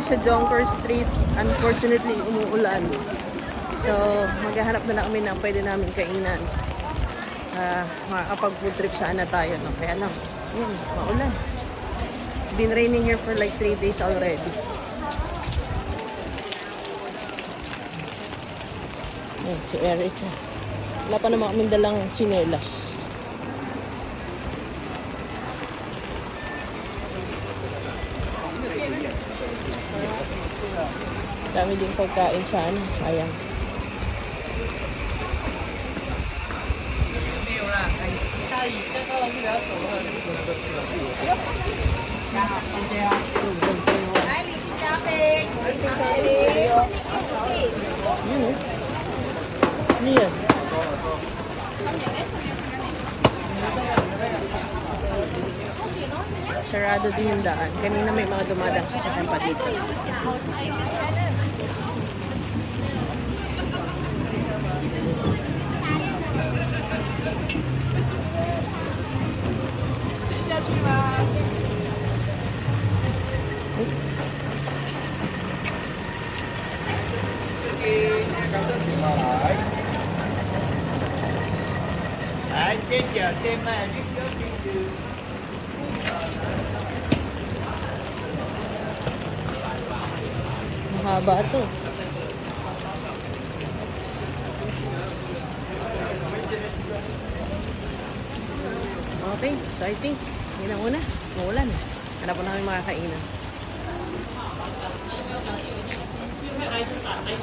kami sa Jonker Street. Unfortunately, umuulan. So, maghahanap na lang kami ng pwede namin kainan. Makakapag-food trip sana tayo, no? Kaya lang, yun, maulan. It's been raining here for like 3 days already. Ayan, si Erica. Wala pa naman kami dalang tsinelas. Dami din pagkain sana, sayang. Ano yan? Sarado din yung daan. Kanina may mga dumadang sasakyan pa dito. Oops. Mahaba ito. Okay, so I think yun ang una. Maulan. Hanap po namin mga kainan.